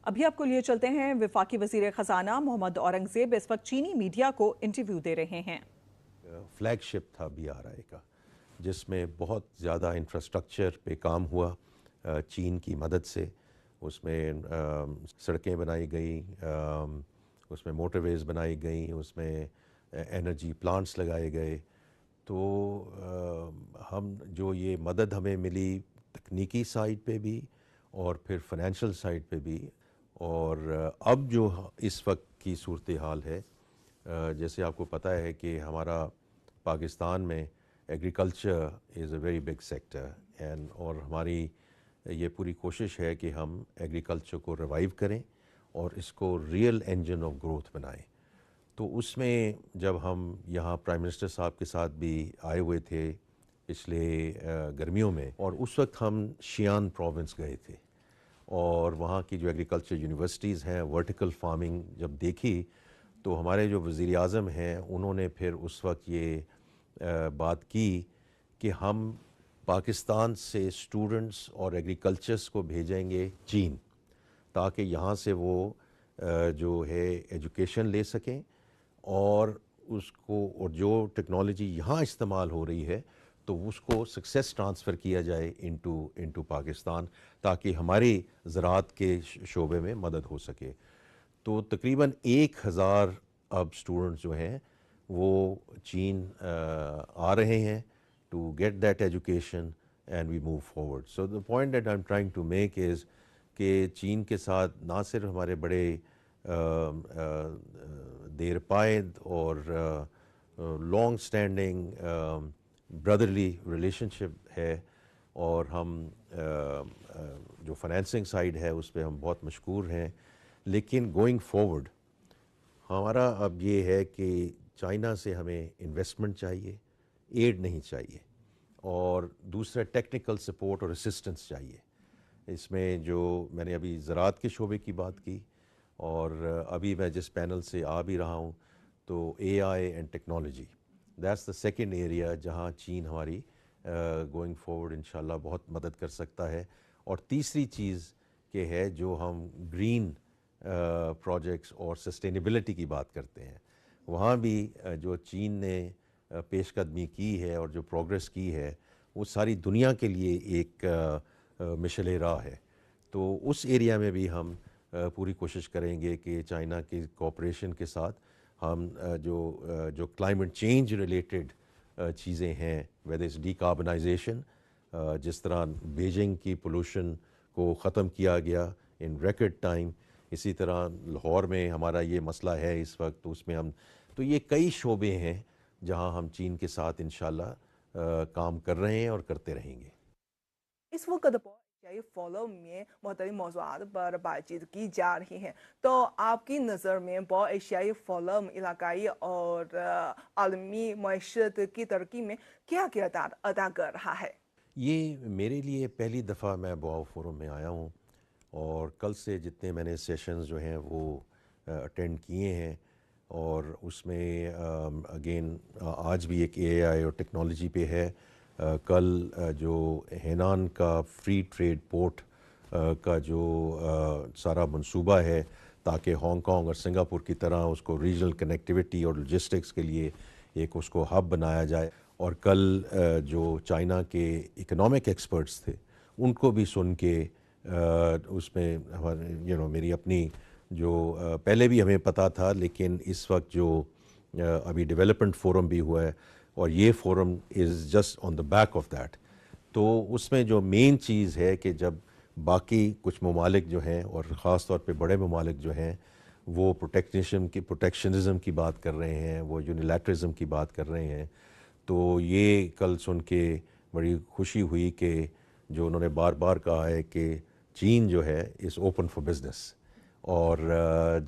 ابھی آپ کو لیے چلتے ہیں وفاقی وزیر خزانہ محمد اورنگزیب اس وقت چینی میڈیا کو انٹرویو دے رہے ہیں۔ فلیگ شپ تھا BRI کا، جس میں بہت زیادہ انفراسٹرکچر پہ کام ہوا چین کی مدد سے۔ اس میں سڑکیں بنائی گئیں، اس میں موٹر ویز بنائی گئیں، اس میں انرجی پلانٹس لگائے گئے۔ تو ہم جو یہ مدد ہمیں ملی تکنیکی سائڈ پہ بھی اور پھر فائنینشیل سائڈ پہ بھی، اور اب جو اس وقت کی صورتحال ہے، جیسے آپ کو پتہ ہے کہ ہمارا پاکستان میں agriculture is a very big sector اور ہماری یہ پوری کوشش ہے کہ ہم ایگریکلچر کو ریوائیو کریں اور اس کو ریئل انجن آف گروتھ بنائیں۔ تو اس میں جب ہم یہاں پرائم منسٹر صاحب کے ساتھ بھی آئے ہوئے تھے پچھلے گرمیوں میں، اور اس وقت ہم شیان پروونس گئے تھے، اور وہاں کی جو ایگریکلچر یونیورسٹیز ہیں ورٹیکل فارمنگ جب دیکھی، تو ہمارے جو وزیر اعظم ہیں انہوں نے پھر اس وقت یہ بات کی کہ ہم پاکستان سے اسٹوڈنٹس اور ایگریکلچرس کو بھیجیں گے چین، تاکہ یہاں سے وہ جو ہے ایجوکیشن لے سکیں، اور اس کو اور جو ٹیکنالوجی یہاں استعمال ہو رہی ہے تو اس کو سکسیس ٹرانسفر کیا جائے انٹو پاکستان، تاکہ ہماری زراعت کے شعبے میں مدد ہو سکے۔ تو تقریباً 1000 اب اسٹوڈنٹس جو ہیں وہ چین آ رہے ہیں to get that education and we move forward. So the point that I am trying to make is کہ چین کے ساتھ نہ صرف ہمارے بڑے دیر پائد اور لانگ سٹینڈنگ بردرلی ریلیشن شپ ہے، اور ہم جو فائنینسنگ سائڈ ہے اس پہ ہم بہت مشکور ہیں، لیکن گوئنگ فارورڈ ہمارا اب یہ ہے کہ چائنا سے ہمیں انویسٹمنٹ چاہیے، ایڈ نہیں چاہیے، اور دوسرا ٹیکنیکل سپورٹ اور اسسٹنس چاہیے۔ اس میں جو میں نے ابھی زراعت کے شعبے کی بات کی، اور ابھی میں جس پینل سے آ بھی رہا ہوں تو AI and technology, that's the second area جہاں چین ہماری گوئنگ فارورڈ انشاءاللہ بہت مدد کر سکتا ہے۔ اور تیسری چیز کہ ہے جو ہم گرین پروجیکٹس اور سسٹینیبلٹی کی بات کرتے ہیں، وہاں بھی جو چین نے پیش قدمی کی ہے اور جو پروگرس کی ہے وہ ساری دنیا کے لیے ایک مشعل راہ ہے۔ تو اس ایریا میں بھی ہم پوری کوشش کریں گے کہ چائنا کی کوآپریشن کے ساتھ ہم جو کلائمیٹ چینج ریلیٹڈ چیزیں ہیں، ویدر از ڈیکاربنائزیشن، جس طرح بیجنگ کی پولوشن کو ختم کیا گیا ان ریکارڈ ٹائم، اسی طرح لاہور میں ہمارا یہ مسئلہ ہے اس وقت، تو اس میں ہم تو یہ کئی شعبے ہیں جہاں ہم چین کے ساتھ انشاءاللہ کام کر رہے ہیں اور کرتے رہیں گے۔ اس وقت ایشیائی فورم میں مختلف موضوعات پر بات چیت کی جا رہی ہے، تو آپ کی نظر میں ایشیائی فورم علاقائی اور عالمی معیشت کی ترقی میں کیا کردار ادا کر رہا ہے؟ یہ میرے لیے پہلی دفعہ میں بواؤ فورم میں آیا ہوں، اور کل سے جتنے میں نے سیشنز جو ہیں وہ اٹینڈ کیے ہیں، اور اس میں اگین آج بھی ایک AI اور ٹیکنالوجی پہ ہے، کل جو ہینان کا فری ٹریڈ پورٹ کا جو سارا منصوبہ ہے تاکہ ہانگ کانگ اور سنگاپور کی طرح اس کو ریجنل کنیکٹیوٹی اور لاجسٹکس کے لیے ایک اس کو ہب بنایا جائے، اور کل جو چائنا کے اکنامک ایکسپرٹس تھے ان کو بھی سن کے اس میں میری اپنی جو پہلے بھی ہمیں پتہ تھا، لیکن اس وقت جو ابھی ڈیولپمنٹ فورم بھی ہوا ہے، اور یہ forum is just on the back of that, تو اس میں جو مین چیز ہے کہ جب باقی کچھ ممالک جو ہیں اور خاص طور پہ بڑے ممالک جو ہیں وہ پروٹیکشنزم کی بات کر رہے ہیں، وہ یونیلیٹرزم کی بات کر رہے ہیں، تو یہ کل سن کے بڑی خوشی ہوئی کہ جو انہوں نے بار بار کہا ہے کہ چین جو ہے از اوپن فار بزنس، اور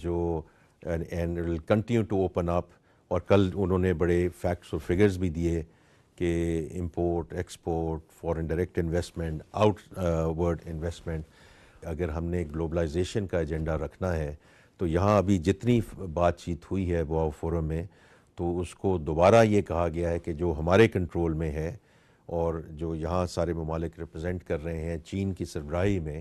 جو and will continue to open up, اور کل انہوں نے بڑے فیکٹس اور فگرز بھی دیے کہ import, export, foreign direct investment, out word investment, اگر ہم نے گلوبلائزیشن کا ایجنڈا رکھنا ہے تو یہاں ابھی جتنی بات چیت ہوئی ہے بواؤ فورم میں، تو اس کو دوبارہ یہ کہا گیا ہے کہ جو ہمارے کنٹرول میں ہے اور جو یہاں سارے ممالک ریپرزینٹ کر رہے ہیں چین کی سربراہی میں،